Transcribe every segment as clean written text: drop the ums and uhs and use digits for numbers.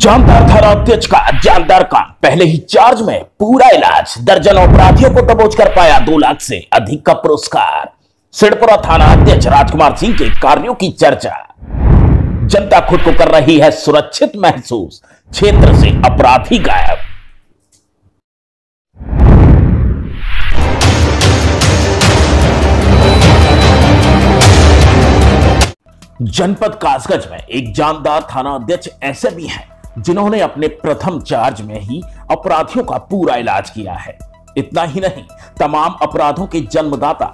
जानदार थाना अध्यक्ष का जानदार काम, पहले ही चार्ज में पूरा इलाज, दर्जनों अपराधियों को दबोच कर पाया 2 लाख से अधिक का पुरस्कार। सिडपुरा थाना अध्यक्ष राजकुमार सिंह के कार्यों की चर्चा। जनता खुद को कर रही है सुरक्षित महसूस, क्षेत्र से अपराधी गायब। जनपद कासगंज में एक जानदार थाना अध्यक्ष ऐसे भी हैं जिन्होंने अपने प्रथम चार्ज में ही अपराधियों का पूरा इलाज किया है। इतना ही नहीं, तमाम अपराधों के जन्मदाता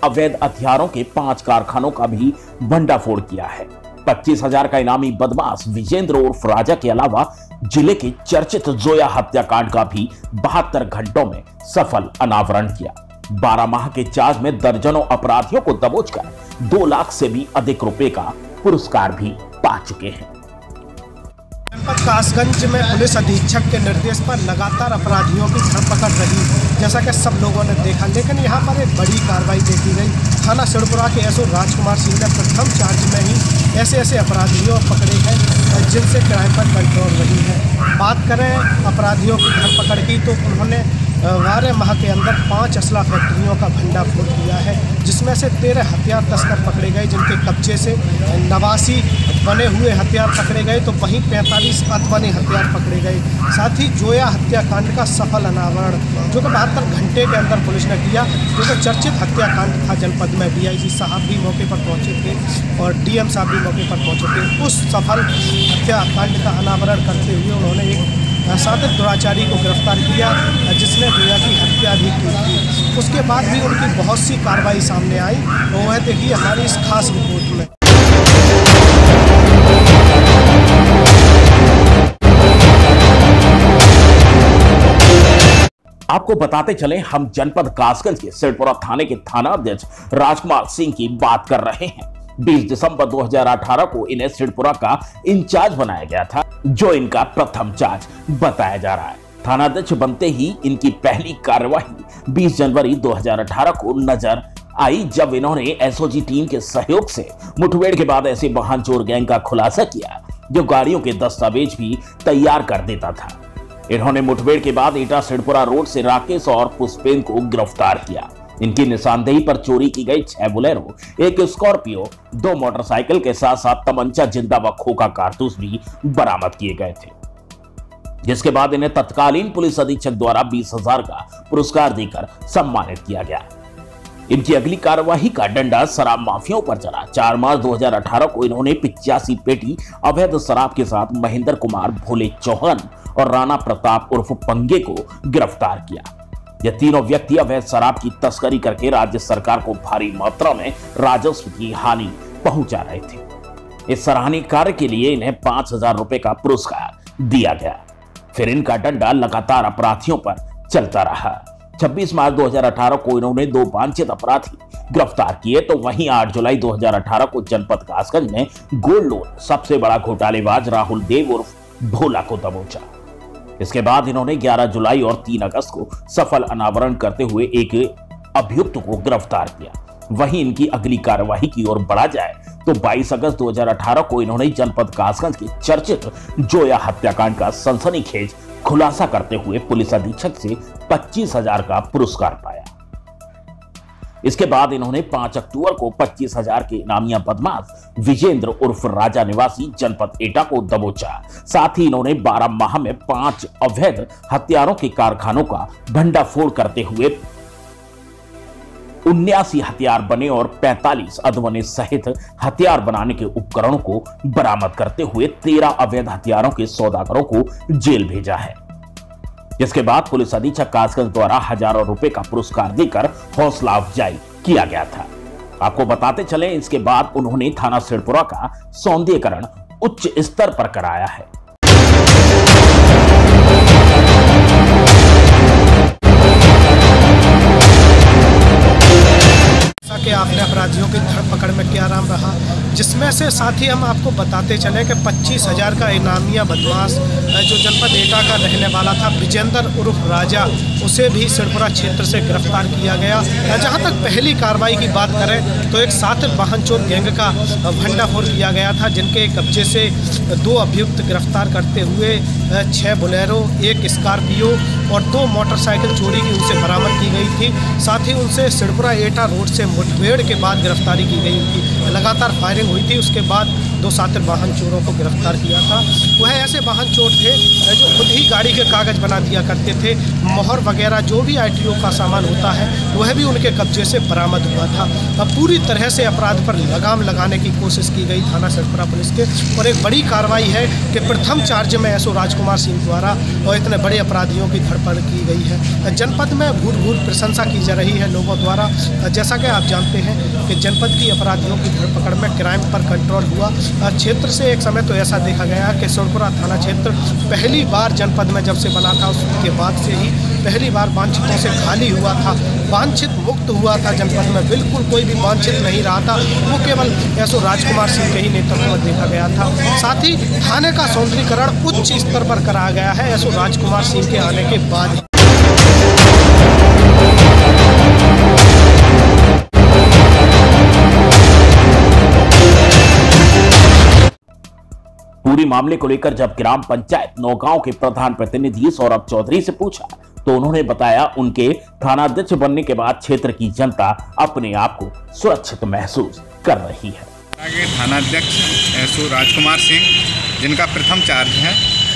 अवैध हथियारों के 5 कारखानों का भी भंडाफोड़ किया है। 25,000 का इनामी बदमाश विजेंद्र उर्फ राजा के अलावा जिले के चर्चित जोया हत्याकांड का भी 72 घंटों में सफल अनावरण किया। 12 माह के चार्ज में दर्जनों अपराधियों को दबोचकर 2 लाख से भी अधिक रुपए का पुरस्कार भी पा चुके हैं। जनपद कासगंज में पुलिस अधीक्षक के निर्देश पर लगातार अपराधियों की धरपकड़ रही, जैसा कि सब लोगों ने देखा। लेकिन यहाँ पर एक बड़ी कार्रवाई देखी गई। थाना सिडपुरा के एसओ राजकुमार सिंह ने प्रथम चार्ज में ही ऐसे अपराधियों पकड़े गए जिनसे क्राइम पर कंट्रोल रही है। बात करें अपराधियों की धरपकड़ की, तो उन्होंने 12 माह के अंदर 5 असला फैक्ट्रियों का भंडाफोड़ किया है, जिसमें से 13 हथियार तस्कर पकड़े गए, जिनके कब्जे से 89 बने हुए हथियार पकड़े गए, तो वहीं 45 अधबने हथियार पकड़े गए। साथ ही जोया हत्याकांड का सफल अनावरण, जो कि 72 घंटे के अंदर पुलिस ने किया, जो कि चर्चित हत्याकांड था। जनपद में डीआईजी साहब भी मौके पर पहुंचे थे और डीएम साहब भी मौके पर पहुंचे थे। उस सफल हत्याकांड का अनावरण करते हुए उन्होंने एक सादिक दुराचारी को गिरफ्तार किया, जिसने जोया की हत्या भी की थी। उसके बाद भी उनकी बहुत सी कार्रवाई सामने आई, तो वह देखिए हमारी इस खास रिपोर्ट में। आपको बताते चले, हम जनपद कासगंज के सिडपुरा थाने के थाना अध्यक्ष राजकुमार सिंह की बात कर रहे हैं। 20 दिसंबर 2018 को इन्हें सिडपुरा का इंचार्ज बनाया गया था, जो इनका प्रथम चार्ज बताया जा रहा है। थाना अध्यक्ष बनते ही इनकी पहली कार्यवाही 20 जनवरी 2018 को नजर आई, जब इन्होंने एसओजी टीम के सहयोग से मुठभेड़ के बाद ऐसे वाहन चोर गैंग का खुलासा किया जो गाड़ियों के दस्तावेज भी तैयार कर देता था। इन्होंने मुठभेड़ के बाद एटा सिडपुरा रोड से राकेश और पुष्पेन को गिरफ्तार किया। इनकी निशानदेही पर चोरी की गई 6 बोलेरो, 1 स्कॉर्पियो, 2 मोटरसाइकिल के साथ साथ तमंचा, जिंदा व खोखा कारतूस भी बरामद किए गए थे, जिसके बाद इन्हें तत्कालीन पुलिस अधीक्षक द्वारा 20,000 का पुरस्कार देकर सम्मानित किया गया। इनकी अगली कार्यवाही का डंडा शराब माफियाओं पर चला। 4 मार्च 2018 को इन्होंने 85 पेटी अवैध शराब के साथ महेंद्र कुमार, भोले चौहान और राणा प्रताप उर्फ पंगे को गिरफ्तार किया। ये तीनों व्यक्ति अवैध शराब की तस्करी करके राज्य सरकार को भारी मात्रा में राजस्व की हानि पहुंचा रहे थे। इस सराहनीय कार्य के लिए इन्हें 5,000 रुपए का पुरस्कार दिया गया। फिर इनका डंडा लगातार अपराधियों पर चलता रहा। 26 मार्च 2018 को इन्होंने 2 वांछित अपराधी गिरफ्तार किए, तो वहीं 8 जुलाई 2018 को जनपद कासगंज में गोल्ड लोन सबसे बड़ा घोटालेबाज राहुल देव उर्फ भोला को दबोचा। इसके बाद इन्होंने 11 जुलाई और 3 अगस्त को सफल अनावरण करते हुए एक अभियुक्त को गिरफ्तार किया। वहीं इनकी अगली कार्यवाही की ओर बढ़ा जाए तो 22 अगस्त 2018 को इन्होंने जनपद कासगंज के चर्चित जोया हत्याकांड का सनसनीखेज खुलासा करते हुए पुलिस अधीक्षक से 25,000 का पुरस्कार पाया। इसके बाद इन्होंने 5 अक्टूबर को 25,000 के इनामिया बदमाश विजेंद्र उर्फ राजा निवासी जनपद एटा को दबोचा। साथ ही इन्होंने 12 माह में 5 अवैध हथियारों के कारखानों का भंडाफोड़ करते हुए 79 हथियार बने और 45 अधबने सहित हथियार बनाने के उपकरणों को बरामद करते हुए 13 अवैध हथियारों के सौदागरों को जेल भेजा है। जिसके बाद पुलिस अधीक्षक कासगंज द्वारा हजारों रुपए का पुरस्कार देकर हौसला अफजाई किया गया था। आपको बताते चले, इसके बाद उन्होंने थाना सिडपुरा का सौंदर्यीकरण उच्च स्तर पर कराया है। कि आपने अपराधियों की धरपकड़ में क्या नाम रहा, जिसमें से साथ ही हम आपको बताते चले कि 25,000 का इनामिया बदमाश जो जनपद एटा का रहने वाला था विजेंद्र उर्फ राजा, उसे भी सिरपुरा क्षेत्र से गिरफ्तार किया गया। जहां तक पहली कार्रवाई की बात करें तो एक सातिर वाहन चोर गैंग का भंडाफोड़ किया गया था, जिनके कब्जे से 2 अभियुक्त गिरफ्तार करते हुए 6 बोलेरो, 1 स्कॉर्पियो और 2 मोटरसाइकिल चोरी की उनसे बरामद की गई थी। साथ ही उनसे सिरपुरा एटा रोड से मुठभेड़ के बाद गिरफ्तारी की गई थी। लगातार फायरिंग हुई थी, उसके बाद 2 सातिर वाहन चोरों को गिरफ्तार किया था। वह ऐसे वाहन चोर थे जो खुद ही गाड़ी के कागज़ बना दिया करते थे। मोहर वगैरह जो भी ITO का सामान होता है वह भी उनके कब्जे से बरामद हुआ था। अब पूरी तरह से अपराध पर लगाम लगाने की कोशिश की गई थाना सिरपुरा पुलिस के, और एक बड़ी कार्रवाई है कि प्रथम चार्ज में SO राजकुमार सिंह द्वारा और इतने बड़े अपराधियों की धरपकड़ की गई है। जनपद में भूत प्रशंसा की जा रही है लोगों द्वारा। जैसा कि आप जानते हैं कि जनपद की अपराधियों की धरपकड़ में क्राइम पर कंट्रोल हुआ। क्षेत्र से एक समय तो ऐसा देखा गया कि सिरपुरा थाना क्षेत्र पहली बार जनपद में जब से बना था उसके बाद से ही पहली बार वांछितों से खाली हुआ था, वांछित मुक्त हुआ था। जनपद में बिल्कुल कोई भी वांछित नहीं रहा था, वो केवल SO राजकुमार सिंह के ही नेतृत्व में देखा गया था। साथ ही थाने का सौंदर्यीकरण उच्च स्तर पर कराया गया है SO राजकुमार सिंह के आने के बाद। पूरी मामले को लेकर जब ग्राम पंचायत नौगांव के प्रधान प्रतिनिधि सौरभ चौधरी से पूछा तो उन्होंने बताया उनके थानाध्यक्ष बनने के बाद क्षेत्र की जनता अपने आप को सुरक्षित महसूस कर रही है। आगे थानाध्यक्ष SO राजकुमार सिंह, जिनका प्रथम चार्ज है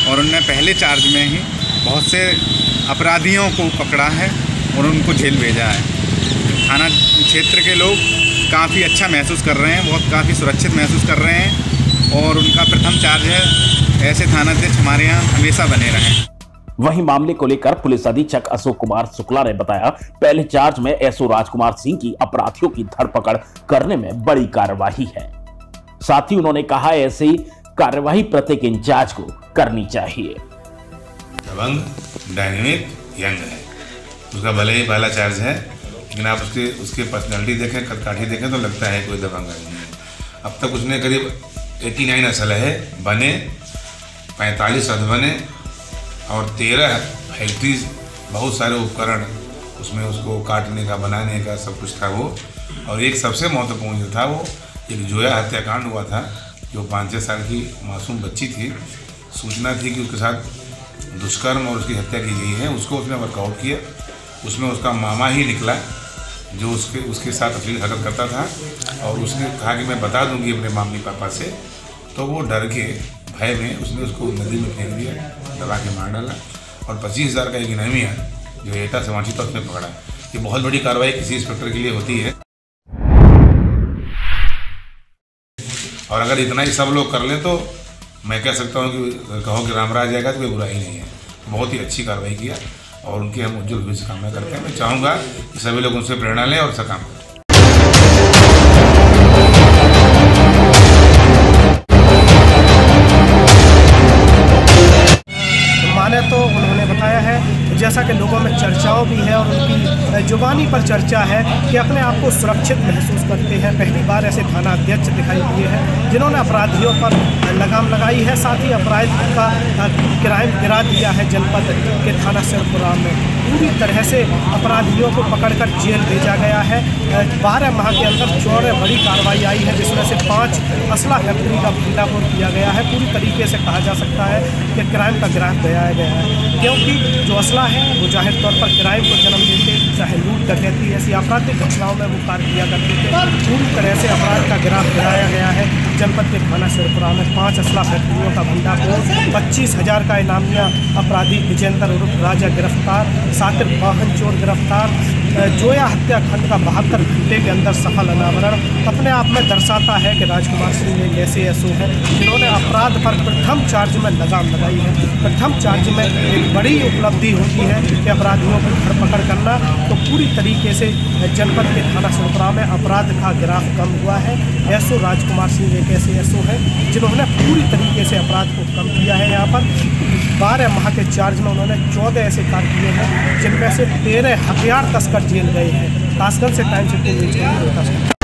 और उन्होंने पहले चार्ज में ही बहुत से अपराधियों को पकड़ा है और उनको जेल भेजा है। थाना क्षेत्र के लोग काफ़ी अच्छा महसूस कर रहे हैं, बहुत काफ़ी सुरक्षित महसूस कर रहे हैं और उनका प्रथम चार्ज है। ऐसे थानाध्यक्ष हमारे यहाँ हमेशा बने रहें। वहीं मामले को लेकर पुलिस अधीक्षक अशोक कुमार शुक्ला ने बताया, पहले चार्ज में SO राजकुमार सिंह की अपराधियों की धरपकड़ करने में बड़ी कार्यवाही है। साथ ही उन्होंने कहा ऐसी कार्यवाही प्रत्येक इंचार्ज को करनी चाहिए। दबंग डायनेमिक यंग है, उसका भले ही पहला चार्ज है, लेकिन आप उसके पर्सनैलिटी देखें, कदकाठी देखें तो लगता है कोई दबंग नहीं है। अब तक उसने करीब 89 असलहे बने, 45 बने और 13 फैक्ट्रीज, बहुत सारे उपकरण उसमें उसको काटने का, बनाने का सब कुछ था वो। और एक सबसे महत्वपूर्ण जो था वो एक जोया हत्याकांड हुआ था, जो 5-6 साल की मासूम बच्ची थी। सूचना थी कि उसके साथ दुष्कर्म और उसकी हत्या की गई है, उसको उसने वर्कआउट किया। उसमें उसका मामा ही निकला जो उसके साथ अश्लील हरकत करता था, और उसने कहा कि मैं बता दूंगी अपने मम्मी पापा से। तो वो डर के भय में उसने उसको नदी में फेंक दिया, दबा के मार डाला और 25,000 का एक इनामी है जो एटा से वांछित उसने पकड़ा। ये बहुत बड़ी कार्रवाई किसी इंस्पेक्टर के लिए होती है, और अगर इतना ही सब लोग कर लें तो मैं कह सकता हूँ कि कहो कि राम राज आएगा तो कोई बुराई नहीं है। बहुत ही अच्छी कार्रवाई किया और उनकी हम उज्जवल भविष्य कामना करते हैं। मैं चाहूँगा कि सभी लोग उनसे प्रेरणा लें और ऐसा काम करें। माने तो उन्होंने बताया है, जैसा कि लोगों में चर्चाओं भी है और उनकी जुबानी पर चर्चा है कि अपने आप को सुरक्षित महसूस करते हैं। पहली बार ऐसे थाना अध्यक्ष दिखाई दिए हैं जिन्होंने अपराधियों पर लगाम लगाई है, साथ ही अपराध का क्राइम गिरा दिया है। जनपद के थाना सिरपुरा में पूरी तरह से अपराधियों को पकड़कर जेल भेजा गया है। 12 माह के अंदर 4 बड़ी कार्रवाई आई है, जिसमें से 5 असला फैक्ट्री का भंडाफोड़ किया गया है। पूरी तरीके से कहा जा सकता है कि क्राइम का ग्राफ लगाया गया है, क्योंकि जो असला है वो जाहिर तौर पर क्राइम को जन्म देते, चाहे लूट डकैती ऐसी आपराधिक घटनाओं में वो कार्य किया करते थे। पूरी तरह से अपराध का ग्राफ गिराया गया है। जनपद के थाना सिरपुरा में 5 असला फैक्ट्रियों का भंडाफोड़, 25,000 का इनामिया अपराधी विजेंद्र उर्फ राजा गिरफ्तार, सातिर वाहन चोर गिरफ्तार, जोया हत्याकांड का 72 घंटे के अंदर सफल अनावरण अपने आप में दर्शाता है कि राजकुमार सिंह एक ऐसे SO हैं जिन्होंने अपराध पर प्रथम चार्ज में लगाम लगाई है। प्रथम चार्ज में एक बड़ी उपलब्धि होती है कि अपराधियों की धरपकड़ करना, तो पूरी तरीके से जनपद के थाना सिरपुरा में अपराध का ग्राफ कम हुआ है। SO राजकुमार सिंह एक ऐसे SO हैं जिन्होंने पूरी तरीके से अपराध को कम किया है। यहाँ पर 12 माह के चार्ज में उन्होंने 14 ऐसे कार्य किए हैं, जिनमें से 13 हथियार तस्कर जेल गए हैं। कासगंज से टाइम्स 18 न्यूज़ के लिए रोहतास।